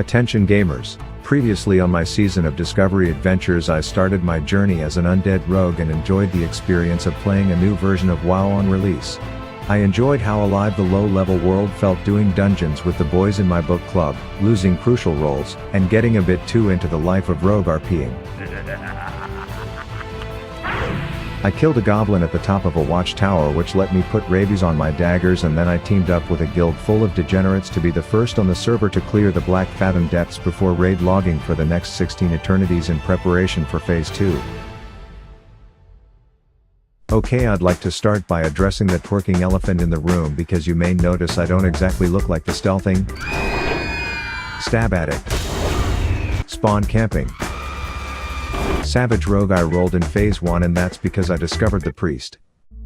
Attention gamers, previously on my season of Discovery Adventures I started my journey as an undead rogue and enjoyed the experience of playing a new version of WoW on release. I enjoyed how alive the low-level world felt doing dungeons with the boys in my book club, losing crucial roles, and getting a bit too into the life of rogue RPing. I killed a goblin at the top of a watchtower which let me put rabies on my daggers, and then I teamed up with a guild full of degenerates to be the first on the server to clear the Black Fathom depths before raid logging for the next 16 eternities in preparation for Phase 2. Okay, I'd like to start by addressing the twerking elephant in the room because you may notice I don't exactly look like the stealthing stab addict, spawn camping savage rogue I rolled in Phase 1, and that's because I discovered the priest.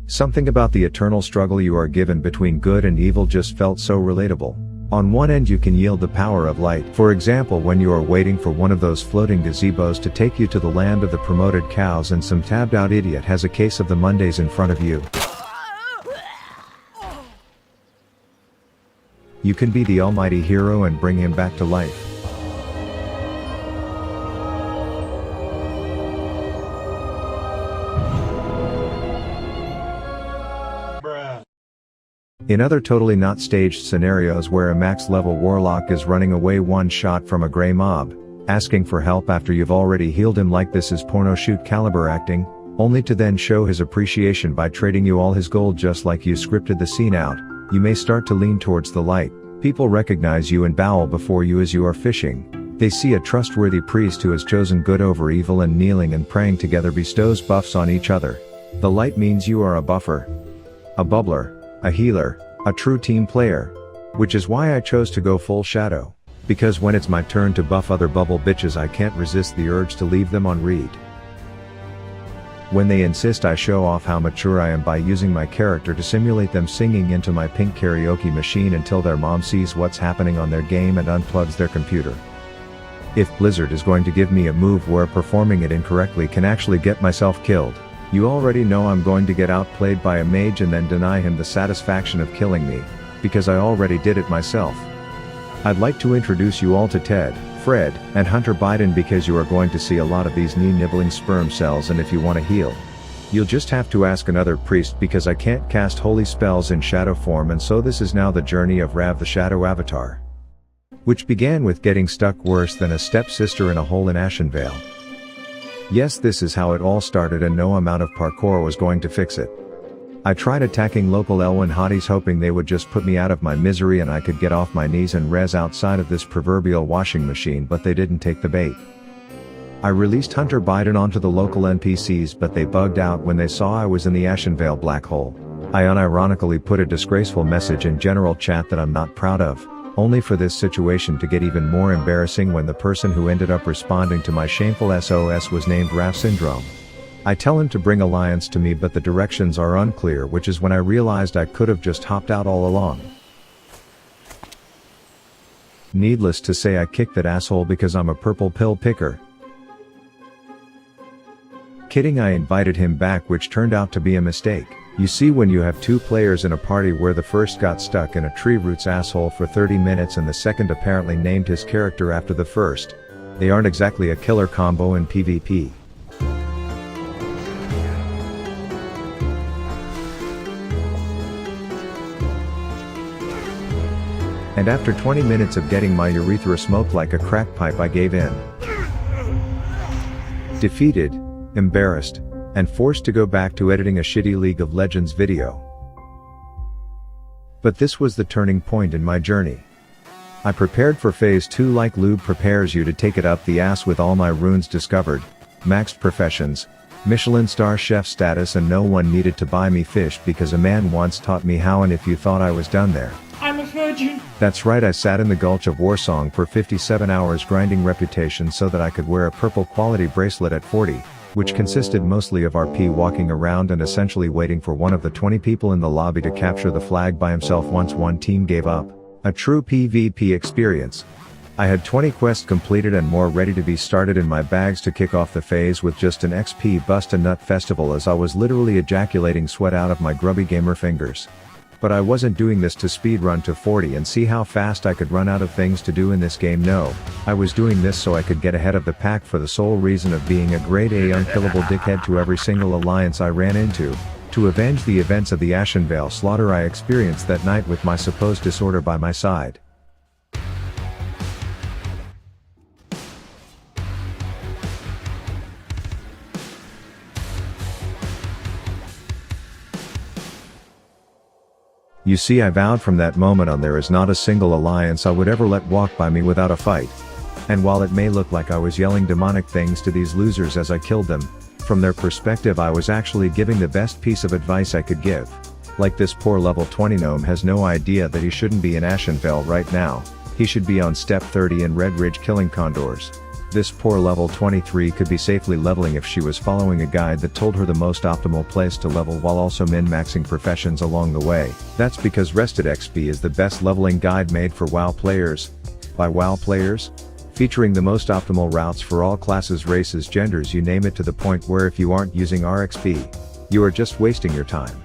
Something about the eternal struggle you are given between good and evil just felt so relatable. On one end you can yield the power of light, for example when you are waiting for one of those floating gazebos to take you to the land of the promoted cows and some tabbed out idiot has a case of the Mondays in front of you. You can be the almighty hero and bring him back to life. In other totally not staged scenarios where a max level warlock is running away one shot from a grey mob, asking for help after you've already healed him, like this is porno shoot caliber acting, only to then show his appreciation by trading you all his gold just like you scripted the scene out, you may start to lean towards the light. People recognize you and bow before you as you are fishing. They see a trustworthy priest who has chosen good over evil, and kneeling and praying together bestows buffs on each other. The light means you are a buffer, a bubbler, a healer, a true team player. Which is why I chose to go full shadow. Because when it's my turn to buff other bubble bitches I can't resist the urge to leave them on read. When they insist I show off how mature I am by using my character to simulate them singing into my pink karaoke machine until their mom sees what's happening on their game and unplugs their computer. If Blizzard is going to give me a move where performing it incorrectly can actually get myself killed, you already know I'm going to get outplayed by a mage and then deny him the satisfaction of killing me, because I already did it myself. I'd like to introduce you all to Ted, Fred, and Hunter Biden because you are going to see a lot of these knee-nibbling sperm cells, and if you want to heal, you'll just have to ask another priest because I can't cast holy spells in shadow form, and so this is now the journey of Rav the Shadow Avatar. Which began with getting stuck worse than a stepsister in a hole in Ashenvale. Yes, this is how it all started, and no amount of parkour was going to fix it. I tried attacking local Elwyn hotties hoping they would just put me out of my misery and I could get off my knees and res outside of this proverbial washing machine, but they didn't take the bait. I released Hunter Biden onto the local NPCs, but they bugged out when they saw I was in the Ashenvale black hole. I unironically put a disgraceful message in general chat that I'm not proud of, only for this situation to get even more embarrassing when the person who ended up responding to my shameful SOS was named Raf Syndrome. I tell him to bring alliance to me, but the directions are unclear, which is when I realized I could have just hopped out all along. Needless to say I kicked that asshole because I'm a purple pill picker. Kidding, I invited him back, which turned out to be a mistake. You see, when you have two players in a party where the first got stuck in a tree root's asshole for 30 minutes and the second apparently named his character after the first, they aren't exactly a killer combo in PvP. And after 20 minutes of getting my urethra smoked like a crack pipe I gave in. Defeated, embarrassed, and forced to go back to editing a shitty League of Legends video. But this was the turning point in my journey. I prepared for Phase 2 like lube prepares you to take it up the ass with all my runes discovered, maxed professions, Michelin star chef status, and no one needed to buy me fish because a man once taught me how, and if you thought I was done there. I'm a virgin. That's right, I sat in the Gulch of Warsong for 57 hours grinding reputation so that I could wear a purple quality bracelet at 40. Which consisted mostly of RP walking around and essentially waiting for one of the 20 people in the lobby to capture the flag by himself once one team gave up. A true PvP experience. I had 20 quests completed and more ready to be started in my bags to kick off the phase with just an XP bust a nut festival as I was literally ejaculating sweat out of my grubby gamer fingers. But I wasn't doing this to speedrun to 40 and see how fast I could run out of things to do in this game. No, I was doing this so I could get ahead of the pack for the sole reason of being a grade A unkillable dickhead to every single alliance I ran into, to avenge the events of the Ashenvale slaughter I experienced that night with my supposed disorder by my side. You see, I vowed from that moment on there is not a single alliance I would ever let walk by me without a fight. And while it may look like I was yelling demonic things to these losers as I killed them, from their perspective I was actually giving the best piece of advice I could give. Like this poor level 20 gnome has no idea that he shouldn't be in Ashenvale right now, he should be on step 30 in Red Ridge killing condors. This poor level 23 could be safely leveling if she was following a guide that told her the most optimal place to level while also min-maxing professions along the way. That's because Rested XP is the best leveling guide made for WoW players. By WoW players? Featuring the most optimal routes for all classes, races, genders, you name it, to the point where if you aren't using RXP, you are just wasting your time.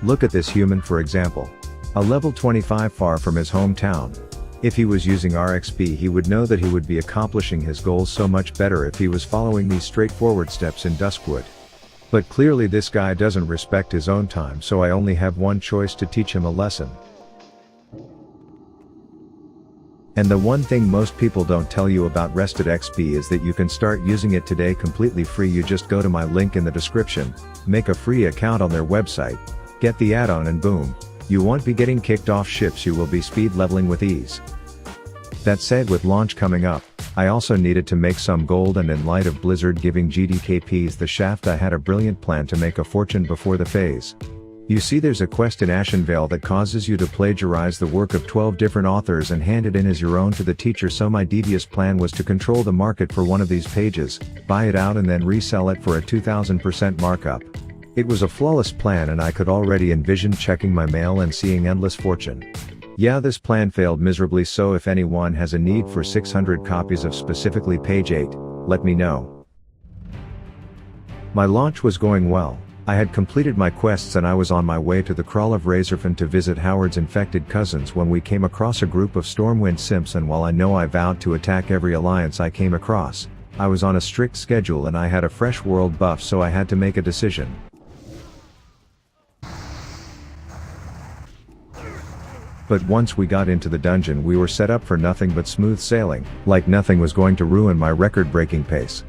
Look at this human for example. A level 25 far from his hometown. If he was using RXP, he would know that he would be accomplishing his goals so much better if he was following these straightforward steps in Duskwood. But clearly this guy doesn't respect his own time, so I only have one choice: to teach him a lesson. And the one thing most people don't tell you about Rested XP is that you can start using it today completely free. You just go to my link in the description, make a free account on their website, get the add-on, and boom, you won't be getting kicked off ships, you will be speed leveling with ease. That said, with launch coming up, I also needed to make some gold, and in light of Blizzard giving GDKPs the shaft, I had a brilliant plan to make a fortune before the phase. You see, there's a quest in Ashenvale that causes you to plagiarize the work of 12 different authors and hand it in as your own to the teacher, so my devious plan was to control the market for one of these pages, buy it out and then resell it for a 2000% markup. It was a flawless plan, and I could already envision checking my mail and seeing endless fortune. Yeah, this plan failed miserably, so if anyone has a need for 600 copies of specifically page 8, let me know. My launch was going well. I had completed my quests and I was on my way to the Kraal of Razorfen to visit Howard's infected cousins when we came across a group of Stormwind simps, and while I know I vowed to attack every alliance I came across, I was on a strict schedule and I had a fresh world buff, so I had to make a decision. But once we got into the dungeon, we were set up for nothing but smooth sailing, like nothing was going to ruin my record-breaking pace.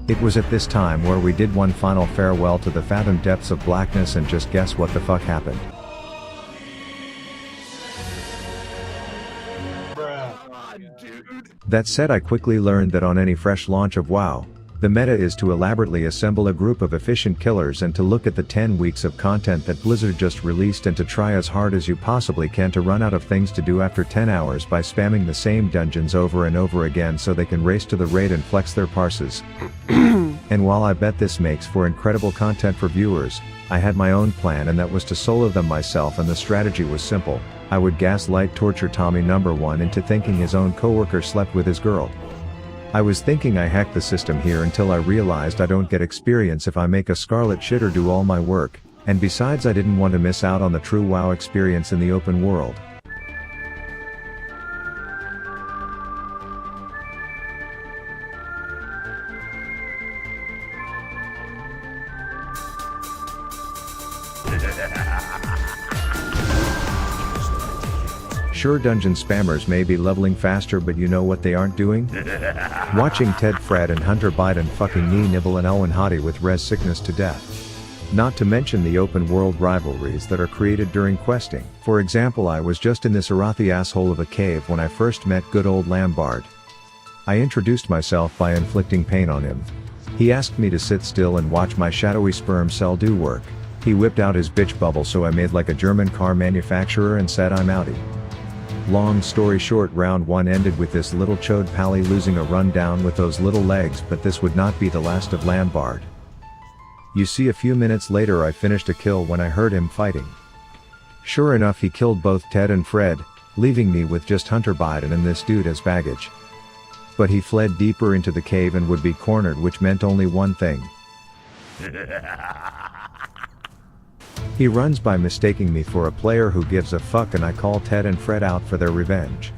It was at this time where we did one final farewell to the fathom depths of blackness, and just guess what the fuck happened. That said, I quickly learned that on any fresh launch of WoW, the meta is to elaborately assemble a group of efficient killers and to look at the 10 weeks of content that Blizzard just released and to try as hard as you possibly can to run out of things to do after 10 hours by spamming the same dungeons over and over again so they can race to the raid and flex their parses. And while I bet this makes for incredible content for viewers, I had my own plan, and that was to solo them myself, and the strategy was simple. I would gaslight torture Tommy #1 into thinking his own coworker slept with his girl. I was thinking I hacked the system here until I realized I don't get experience if I make a scarlet shitter do all my work, and besides I didn't want to miss out on the true WoW experience in the open world. Sure, dungeon spammers may be leveling faster, but you know what they aren't doing? Watching Ted Fred and Hunter Biden fucking knee nibble and Elwyn Hottie with res sickness to death. Not to mention the open world rivalries that are created during questing. For example, I was just in this Arathi asshole of a cave when I first met good old Lambard. I introduced myself by inflicting pain on him. He asked me to sit still and watch my shadowy sperm cell do work. He whipped out his bitch bubble, so I made like a German car manufacturer and said I'm outie. Long story short, round 1 ended with this little chode pally losing a rundown with those little legs, but this would not be the last of Lambard. You see, a few minutes later I finished a kill when I heard him fighting. Sure enough, he killed both Ted and Fred, leaving me with just Hunter Biden and this dude as baggage. But he fled deeper into the cave and would be cornered, which meant only one thing. He runs by mistaking me for a player who gives a fuck, and I call Ted and Fred out for their revenge.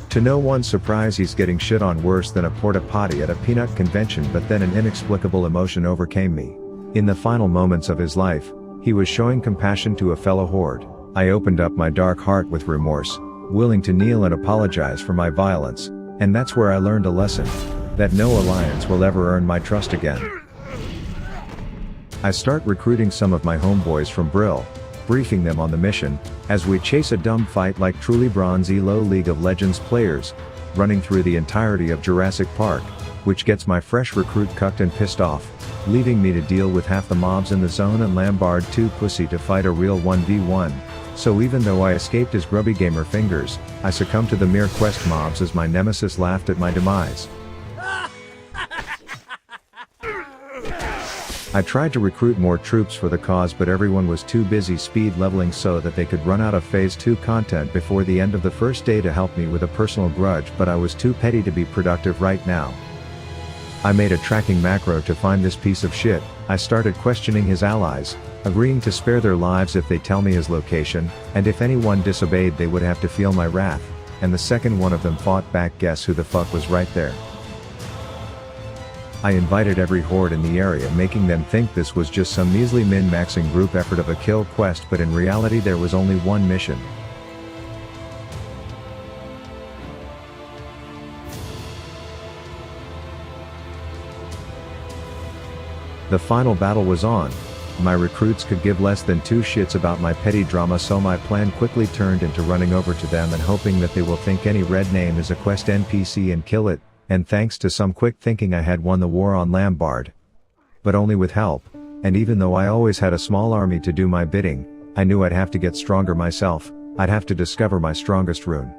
To no one's surprise, he's getting shit on worse than a porta potty at a peanut convention, but then an inexplicable emotion overcame me. In the final moments of his life, he was showing compassion to a fellow horde. I opened up my dark heart with remorse, willing to kneel and apologize for my violence, and that's where I learned a lesson. That no alliance will ever earn my trust again. I start recruiting some of my homeboys from Brill, briefing them on the mission, as we chase a dumb fight like truly Bronze Elo League of Legends players, running through the entirety of Jurassic Park, which gets my fresh recruit cucked and pissed off, leaving me to deal with half the mobs in the zone and Lambard too pussy to fight a real 1v1. So even though I escaped his grubby gamer fingers, I succumbed to the mere quest mobs as my nemesis laughed at my demise. I tried to recruit more troops for the cause, but everyone was too busy speed leveling so that they could run out of Phase 2 content before the end of the first day to help me with a personal grudge, but I was too petty to be productive right now. I made a tracking macro to find this piece of shit. I started questioning his allies, agreeing to spare their lives if they tell me his location, and if anyone disobeyed they would have to feel my wrath, and the second one of them fought back, guess who the fuck was right there? I invited every horde in the area, making them think this was just some measly min-maxing group effort of a kill quest, but in reality there was only one mission. The final battle was on. My recruits could give less than two shits about my petty drama, so my plan quickly turned into running over to them and hoping that they will think any red name is a quest NPC and kill it. And thanks to some quick thinking I had won the war on Lambard. But only with help, and even though I always had a small army to do my bidding, I knew I'd have to get stronger myself. I'd have to discover my strongest rune.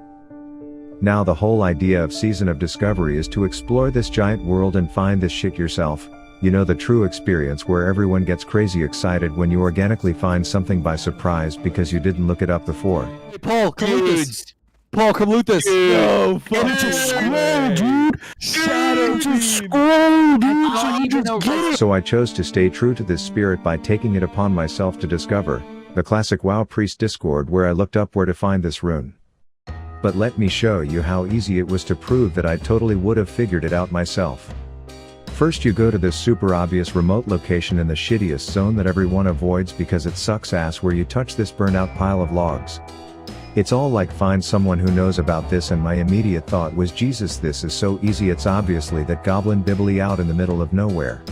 Now the whole idea of Season of Discovery is to explore this giant world and find this shit yourself. You know, the true experience where everyone gets crazy excited when you organically find something by surprise because you didn't look it up before. Hey, Paul, come loot this. Paul, come loot this. No, fuck. And it's a scroll, dude. It's a scroll, dude. So I chose to stay true to this spirit by taking it upon myself to discover the classic WoW Priest Discord, where I looked up where to find this rune. But let me show you how easy it was to prove that I totally would have figured it out myself. First, you go to this super obvious remote location in the shittiest zone that everyone avoids because it sucks ass, where you touch this burnout pile of logs. It's all like find someone who knows about this, and my immediate thought was, Jesus, this is so easy. It's obviously that goblin Bibbly out in the middle of nowhere.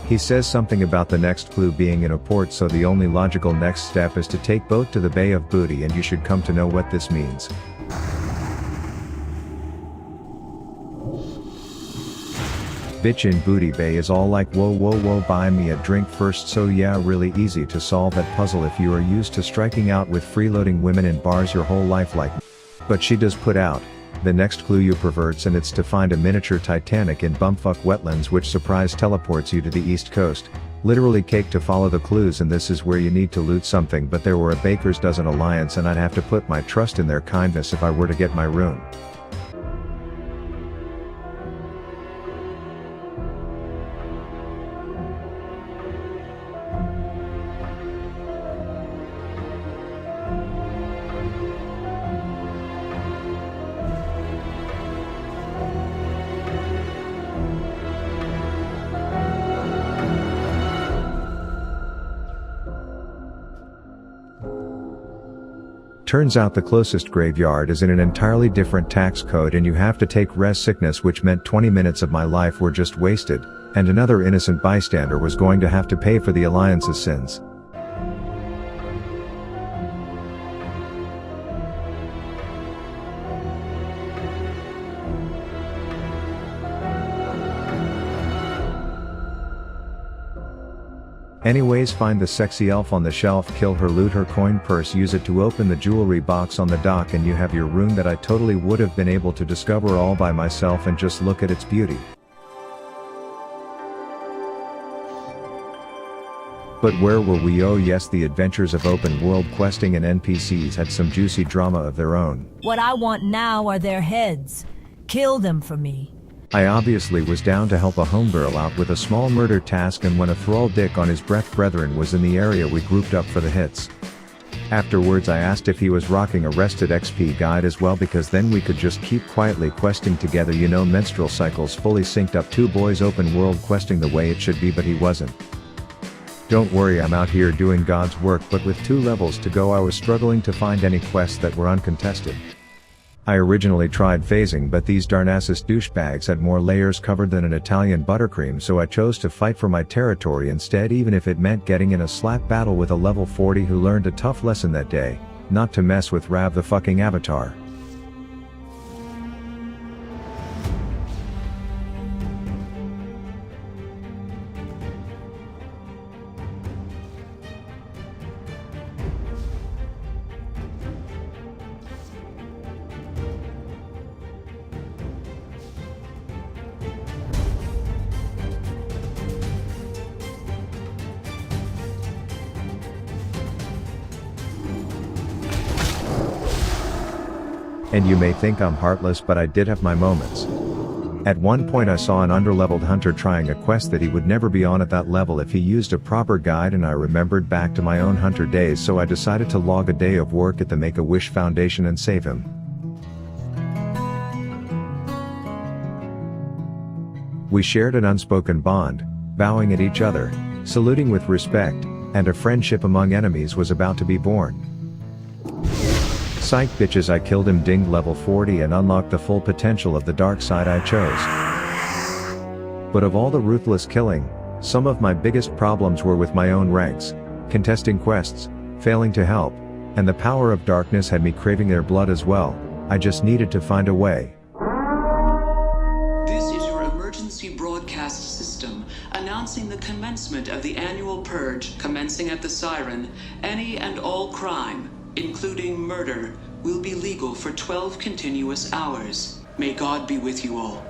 He says something about the next clue being in a port, so the only logical next step is to take boat to the Bay of Booty, and you should come to know what this means. Bitch in Booty Bay is all like, whoa whoa whoa, buy me a drink first. So yeah, really easy to solve that puzzle if you are used to striking out with freeloading women in bars your whole life like me. But she does put out the next clue you perverts, and it's to find a miniature Titanic in bumfuck wetlands, which surprise teleports you to the east coast. Literally cake to follow the clues, and this is where you need to loot something, but there were a baker's dozen alliance and I'd have to put my trust in their kindness if I were to get my rune. Turns out the closest graveyard is in an entirely different tax code, and you have to take res sickness, which meant 20 minutes of my life were just wasted, and another innocent bystander was going to have to pay for the Alliance's sins. Anyways, find the sexy elf on the shelf, kill her, loot her coin purse, use it to open the jewelry box on the dock, and you have your rune that I totally would have been able to discover all by myself, and just look at its beauty. But where were we? Oh yes, the adventures of open world questing and NPCs had some juicy drama of their own. What I want now are their heads. Kill them for me. I obviously was down to help a homegirl out with a small murder task, and when a thrall dick on his breath brethren was in the area, we grouped up for the hits. Afterwards I asked if he was rocking a rested XP guide as well, because then we could just keep quietly questing together, you know, menstrual cycles fully synced up, two boys open world questing the way it should be, but he wasn't. Don't worry, I'm out here doing God's work, but with 2 levels to go I was struggling to find any quests that were uncontested. I originally tried phasing, but these darnassus douchebags had more layers covered than an Italian buttercream, so I chose to fight for my territory instead, even if it meant getting in a slap battle with a level 40 who learned a tough lesson that day, not to mess with Rav the fucking Avatar. And you may think I'm heartless, but I did have my moments. At one point I saw an underleveled hunter trying a quest that he would never be on at that level if he used a proper guide, and I remembered back to my own hunter days, so I decided to log a day of work at the Make-A-Wish Foundation and save him. We shared an unspoken bond, bowing at each other, saluting with respect, and a friendship among enemies was about to be born. Psych bitches, I killed him, dinged level 40 and unlocked the full potential of the dark side I chose. But of all the ruthless killing, some of my biggest problems were with my own ranks, contesting quests, failing to help, and the power of darkness had me craving their blood as well. I just needed to find a way. This is your emergency broadcast system announcing the commencement of the annual purge. Commencing at the siren, any and all crime, including murder, will be legal for 12 continuous hours. May God be with you all.